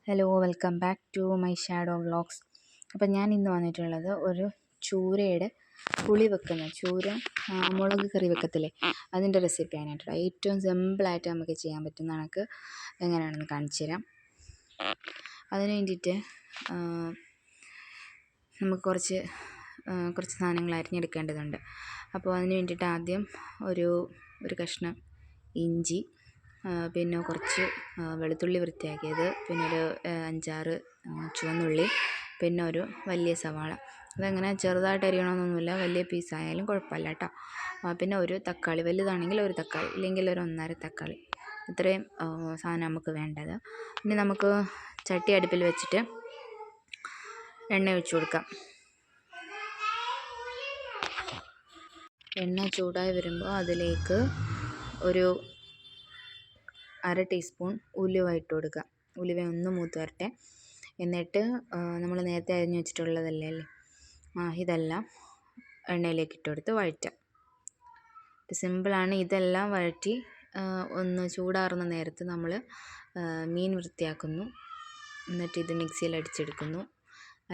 Hello, welcome back to my shadow vlogs. അപ്പം ഞാൻ ഇന്ന് വന്നിട്ടുള്ളത് ഒരു ചൂരയുടെ പുളി വെക്കുന്ന മുളക് കറി വെക്കത്തില്ലേ, അതിൻ്റെ റെസിപ്പിയാണ് കേട്ടോ. ഏറ്റവും സിമ്പിളായിട്ട് നമുക്ക് ചെയ്യാൻ പറ്റുന്ന കണക്ക് എങ്ങനെയാണെന്ന് കാണിച്ചു തരാം. അതിന് വേണ്ടിയിട്ട് നമുക്ക് കുറച്ച് സാധനങ്ങൾ അരിഞ്ഞെടുക്കേണ്ടതുണ്ട്. അപ്പോൾ അതിന് വേണ്ടിയിട്ട് ആദ്യം ഒരു കഷ്ണം ഇഞ്ചി, പിന്നെ കുറച്ച് വെളുത്തുള്ളി വൃത്തിയാക്കിയത്, പിന്നെ ഒരു 5-6 ചുവന്നുള്ളി, പിന്നെ ഒരു വലിയ സവാള. അതങ്ങനെ ചെറുതായിട്ട് അരിയണമെന്നൊന്നുമില്ല, വലിയ പീസായാലും കുഴപ്പമില്ല കേട്ടോ. പിന്നെ ഒരു തക്കാളി, വലുതാണെങ്കിൽ ഒരു തക്കാളി, ഇല്ലെങ്കിൽ ഒരു 1.5 തക്കാളി. ഇത്രയും സാധനം നമുക്ക് വേണ്ടത്. ഇനി നമുക്ക് ചട്ടി അടുപ്പിൽ വെച്ചിട്ട് എണ്ണ ഒഴിച്ചു കൊടുക്കാം. എണ്ണ ചൂടായി വരുമ്പോൾ അതിലേക്ക് ഒരു 1/2 ടീസ്പൂൺ ഉലുവ ഇട്ട് കൊടുക്കുക. ഉലുവ ഒന്ന് മൂത്ത് വരട്ടെ. എന്നിട്ട് നമ്മൾ നേരത്തെ അരിഞ്ഞ് വെച്ചിട്ടുള്ളതല്ലേ ഇതെല്ലാം എണ്ണയിലേക്ക് ഇട്ട് കൊടുത്ത് വഴറ്റാം. സിമ്പിളാണ്. ഇതെല്ലാം വഴറ്റി ഒന്ന് ചൂടാറുന്ന നേരത്ത് നമ്മൾ മീൻ വൃത്തിയാക്കുന്നു. എന്നിട്ട് ഇത് മിക്സിയിൽ അടിച്ചെടുക്കുന്നു,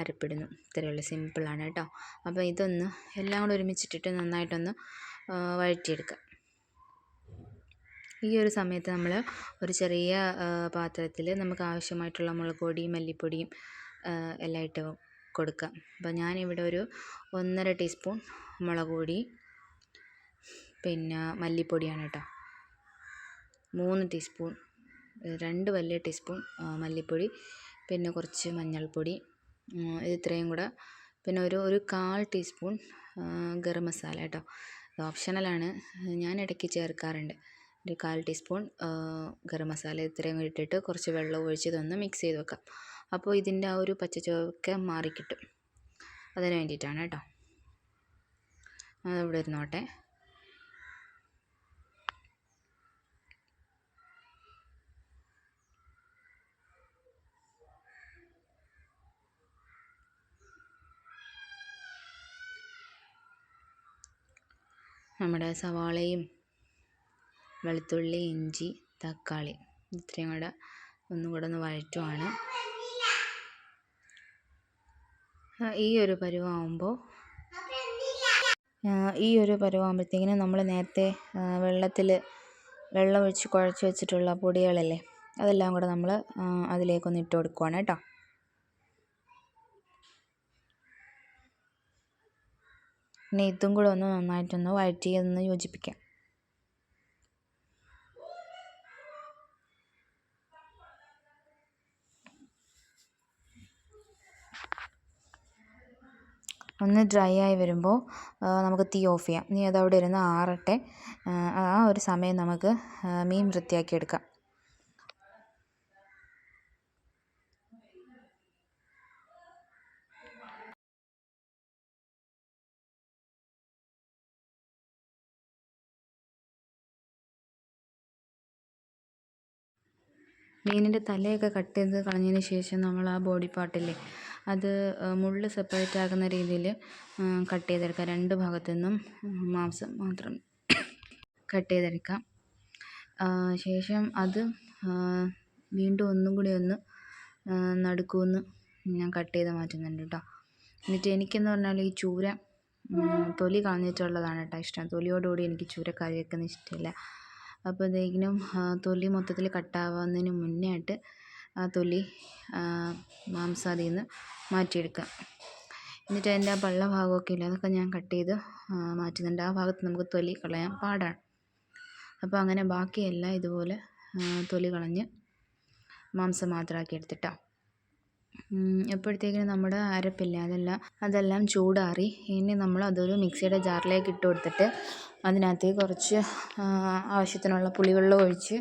അരപ്പിടുന്നു. ഇത്രയുള്ള സിമ്പിളാണ് കേട്ടോ. അപ്പോൾ ഇതൊന്ന് എല്ലാം കൂടെ ഒരുമിച്ചിട്ടിട്ട് നന്നായിട്ടൊന്ന് വഴറ്റിയെടുക്കുക. ഈ ഒരു സമയത്ത് നമ്മൾ ഒരു ചെറിയ പാത്രത്തിൽ നമുക്ക് ആവശ്യമായിട്ടുള്ള മുളക് പൊടിയും മല്ലിപ്പൊടിയും എല്ലാം ഇട്ട് കൊടുക്കാം. അപ്പോൾ ഞാനിവിടെ ഒരു 1.5 ടീസ്പൂൺ മുളക് പൊടി, പിന്നെ മല്ലിപ്പൊടിയാണ് കേട്ടോ. 2 വലിയ ടീസ്പൂൺ മല്ലിപ്പൊടി, പിന്നെ കുറച്ച് മഞ്ഞൾപ്പൊടി, ഇത്രയും കൂടെ. പിന്നെ ഒരു 1/4 ടീസ്പൂൺ ഗരം മസാല കേട്ടോ. ഇത് ഓപ്ഷണലാണ്, ഞാൻ ഇടയ്ക്ക് ചേർക്കാറുണ്ട്. ഒരു 1/4 ടീസ്പൂൺ ഗരം മസാല. ഇത്രയും ഇട്ടിട്ട് കുറച്ച് വെള്ളം ഒഴിച്ച് ഇതൊന്ന് മിക്സ് ചെയ്ത് വെക്കാം. അപ്പോൾ ഇതിൻ്റെ ആ ഒരു പച്ചച്ചുവയൊക്കെ മാറിക്കിട്ടും. അതിന് വേണ്ടിയിട്ടാണ് കേട്ടോ. അതിവിടെ ഇരുന്നോട്ടെ. നമ്മുടെ സവാളയും വെളുത്തുള്ളി, ഇഞ്ചി, തക്കാളി ഇത്രയും കൂടെ ഒന്നും കൂടെ ഒന്ന് വഴറ്റുവാണ്. ഈ ഒരു പരുവാകുമ്പോഴത്തേക്കിനും നമ്മൾ നേരത്തെ വെള്ളം ഒഴിച്ച് കുഴച്ച് വെച്ചിട്ടുള്ള പൊടികളല്ലേ, അതെല്ലാം കൂടെ നമ്മൾ അതിലേക്കൊന്ന് ഇട്ട് കൊടുക്കുവാണ് കേട്ടോ. ഇനി ഇതും കൂടെ ഒന്ന് നന്നായിട്ടൊന്ന് വഴറ്റി ഒന്ന് യോജിപ്പിക്കാം. ഒന്ന് ഡ്രൈ ആയി വരുമ്പോൾ നമുക്ക് തീ ഓഫ് ചെയ്യാം. ഇനി അതവിടെ ഇരുന്ന് ആറട്ടെ. ആ ഒരു സമയം നമുക്ക് മീൻ വൃത്തിയാക്കി എടുക്കാം. മീനിൻ്റെ തലയൊക്കെ കട്ട് ചെയ്ത് കളഞ്ഞതിന് ശേഷം നമ്മൾ ആ ബോഡി പാർട്ടില്ലേ, അത് മുള്ള് സെപ്പറേറ്റ് ആകുന്ന രീതിയിൽ കട്ട് ചെയ്തെടുക്കാം. 2 ഭാഗത്തു നിന്നും മാംസം മാത്രം കട്ട് ചെയ്തെടുക്കാം. ശേഷം അത് വീണ്ടും ഒന്നും കൂടി ഒന്ന് നടുക്കുന്ന് ഞാൻ കട്ട് ചെയ്ത് മാറ്റുന്നുണ്ട് കേട്ടോ. എന്നിട്ട് എനിക്കെന്ന് പറഞ്ഞാൽ ഈ ചൂര തൊലി കളഞ്ഞിട്ടുള്ളതാണ് കേട്ടോ ഇഷ്ടം. തൊലിയോടുകൂടി എനിക്ക് ചൂര കറി വെക്കുന്നത് ഇഷ്ടമില്ല. അപ്പോൾ ഇതെങ്കിലും തൊലി മൊത്തത്തിൽ കട്ടാവുന്നതിന് മുന്നേ ആയിട്ട് ആ തൊലി മാംസം അതിൽ നിന്ന് മാറ്റിയെടുക്കാം. എന്നിട്ട് അതിൻ്റെ ആ പള്ള ഭാഗമൊക്കെ ഇല്ല, അതൊക്കെ ഞാൻ കട്ട് ചെയ്ത് മാറ്റുന്നുണ്ട്. ആ ഭാഗത്ത് നമുക്ക് തൊലി കളയാൻ പാടാണ്. അപ്പോൾ അങ്ങനെ ബാക്കിയെല്ലാം ഇതുപോലെ തൊലി കളഞ്ഞ് മാംസം മാത്രമാക്കി എടുത്തിട്ടോ. എപ്പോഴത്തേക്കിനും നമ്മുടെ അരപ്പില്ല അതെല്ലാം ചൂടാറി. ഇനി നമ്മൾ അതൊരു മിക്സിയുടെ ജാറിലേക്ക് ഇട്ട് കൊടുത്തിട്ട് അതിനകത്ത് കുറച്ച് ആവശ്യത്തിനുള്ള പുളിവെള്ളം ഒഴിച്ച്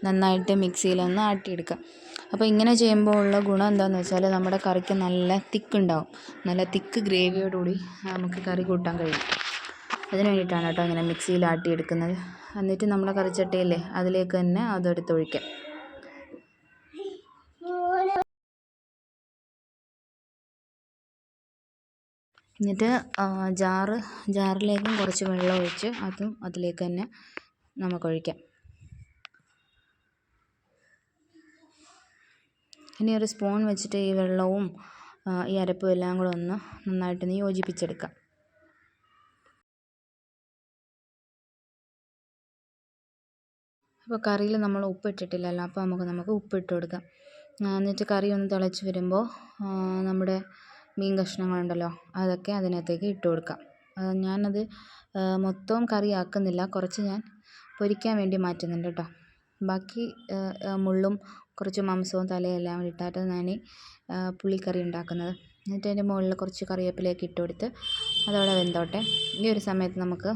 നന്നായിട്ട് മിക്സിയിലൊന്ന് ആട്ടിയെടുക്കാം. അപ്പോൾ ഇങ്ങനെ ചെയ്യുമ്പോൾ ഉള്ള ഗുണം എന്താണെന്ന് വെച്ചാൽ നമ്മുടെ കറിക്ക് നല്ല തിക്കുണ്ടാവും. നല്ല തിക്ക് ഗ്രേവിയോടുകൂടി നമുക്ക് കറി കൂട്ടാൻ കഴിയും. അതിന് വേണ്ടിയിട്ടാണ് കേട്ടോ ഇങ്ങനെ മിക്സിയിൽ ആട്ടിയെടുക്കുന്നത്. എന്നിട്ട് നമ്മുടെ കറിച്ചട്ടിയില്ലേ, അതിലേക്ക് തന്നെ അതെടുത്തൊഴിക്കാം. എന്നിട്ട് ജാറിലേക്കും കുറച്ച് വെള്ളം ഒഴിച്ച് അതും അതിലേക്ക് തന്നെ നമുക്കൊഴിക്കാം. ഇനി ഒരു സ്പൂൺ വെച്ചിട്ട് ഈ വെള്ളവും ഈ അരപ്പും എല്ലാം കൂടെ ഒന്ന് നന്നായിട്ടൊന്ന് യോജിപ്പിച്ചെടുക്കാം. അപ്പോൾ കറിയിൽ നമ്മൾ ഉപ്പിട്ടിട്ടില്ലല്ലോ, അപ്പോൾ നമുക്ക് ഉപ്പിട്ട് കൊടുക്കാം. എന്നിട്ട് കറി ഒന്ന് തിളച്ച് വരുമ്പോൾ നമ്മുടെ മീൻ കഷ്ണങ്ങളുണ്ടല്ലോ അതൊക്കെ അതിനകത്തേക്ക് ഇട്ട് കൊടുക്കാം. ഞാനത് മൊത്തവും കറി ആക്കുന്നില്ല, കുറച്ച് ഞാൻ പൊരിക്കാൻ വേണ്ടി മാറ്റുന്നുണ്ട് കേട്ടോ. ബാക്കി മുള്ളും കുറച്ച് മാംസവും തലയെല്ലാം ഇട്ടിട്ട് ഞാൻ പുളിക്കറി ഉണ്ടാക്കുന്നത്. എന്നിട്ട് അതിൻ്റെ മുകളിൽ കുറച്ച് കറിവേപ്പിലയൊക്കെ ഇട്ട് കൊടുത്ത് അതവിടെ വെന്തോട്ടെ. ഈ ഒരു സമയത്ത് നമുക്ക്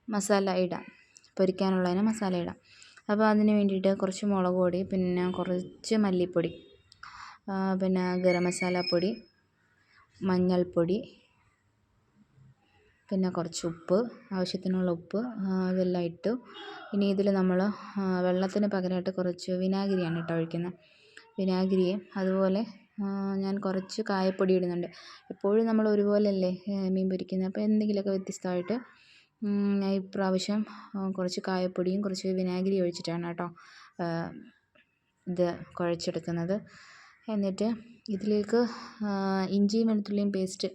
മസാല ഇടാം, പൊരിക്കാനുള്ളതിന് മസാല ഇടാം. അപ്പോൾ അതിന് വേണ്ടിയിട്ട് കുറച്ച് മുളക് പൊടി, പിന്നെ കുറച്ച് മല്ലിപ്പൊടി, പിന്നെ ഗരം മസാലപ്പൊടി, മഞ്ഞൾപ്പൊടി, പിന്നെ കുറച്ച് ഉപ്പ്, ആവശ്യത്തിനുള്ള ഉപ്പ്, അതെല്ലാം ഇട്ടു. ഇനി ഇതിൽ നമ്മൾ വെള്ളത്തിന് പകരമായിട്ട് കുറച്ച് വിനാഗിരിയാണ് കേട്ടോ ഒഴിക്കുന്നത്. വിനാഗിരിയും അതുപോലെ ഞാൻ കുറച്ച് കായപ്പൊടി ഇടുന്നുണ്ട്. എപ്പോഴും നമ്മൾ ഒരുപോലെയല്ലേ മീൻ പൊരിക്കുന്നത്, അപ്പോൾ എന്തെങ്കിലുമൊക്കെ വ്യത്യസ്തമായിട്ട് ഞാൻ ഇപ്രാവശ്യം കുറച്ച് കായപ്പൊടിയും കുറച്ച് വിനാഗിരി ഒഴിച്ചിട്ടാണ് കേട്ടോ ഇത് കുഴച്ചെടുക്കുന്നത്. എന്നിട്ട് ഇതിലേക്ക് ഇഞ്ചിയും വെളുത്തുള്ളിയും പേസ്റ്റ്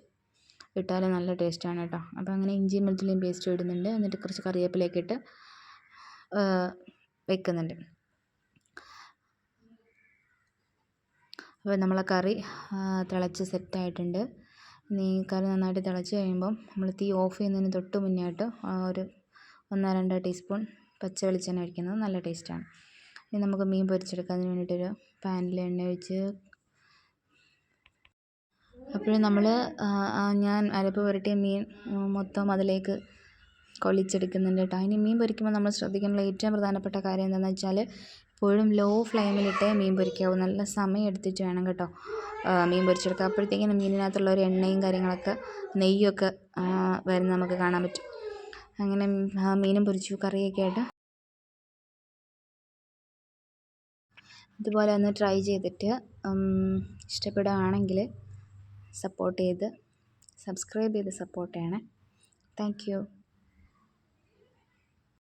ഇട്ടാൽ നല്ല ടേസ്റ്റാണ് കേട്ടോ. അപ്പോൾ അങ്ങനെ ഇഞ്ചിയും വെളുത്തുള്ളിയും പേസ്റ്റ് ഇടുന്നുണ്ട്. എന്നിട്ട് കുറച്ച് കറിവേപ്പിലയൊക്കെ ഇട്ട് വെക്കുന്നുണ്ട്. അപ്പോൾ നമ്മളെ കറി തിളച്ച് സെറ്റായിട്ടുണ്ട്. ഇനി കറി നന്നായിട്ട് തിളച്ച് കഴിയുമ്പം നമ്മൾ തീ ഓഫ് ചെയ്യുന്നതിന് തൊട്ട് മുന്നേ ആയിട്ട് ഒരു 1-2 ടീസ്പൂൺ പച്ച വെളിച്ചെണ്ണ ഒഴിക്കുന്നത് നല്ല ടേസ്റ്റാണ്. ഇനി നമുക്ക് മീൻ പൊരിച്ചെടുക്കാൻ അതിന് വേണ്ടിയിട്ടൊരു പാനിൽ എണ്ണ ഒഴിച്ച്, അപ്പോഴും നമ്മൾ ഞാൻ അരപ്പ് പുരട്ടിയ മീൻ മൊത്തം അതിലേക്ക് കൊള്ളിച്ചെടുക്കുന്നുണ്ട് കേട്ടോ. ഇനി മീൻ പൊരിക്കുമ്പോൾ നമ്മൾ ശ്രദ്ധിക്കേണ്ട ഏറ്റവും പ്രധാനപ്പെട്ട കാര്യം എന്താണെന്ന് വെച്ചാൽ എപ്പോഴും ലോ ഫ്ലെയിമിലിട്ടേ മീൻ പൊരിക്കാവൂ. നല്ല സമയം എടുത്തിട്ട് വേണം കേട്ടോ മീൻ പൊരിച്ചെടുക്കുക. അപ്പോഴത്തേക്കും മീനിനകത്തുള്ള ഒരു എണ്ണയും കാര്യങ്ങളൊക്കെ നെയ്യൊക്കെ വരുന്ന നമുക്ക് കാണാൻ പറ്റും. അങ്ങനെ മീനും പൊരിച്ചു, കറിയൊക്കെ ആയിട്ട് ഇതുപോലെ ഒന്ന് ട്രൈ ചെയ്തിട്ട് ഇഷ്ടപ്പെടുകയാണെങ്കിൽ സബ്സ്ക്രൈബ് ചെയ്ത് സപ്പോർട്ട് ചെയ്യണേ. Thank you.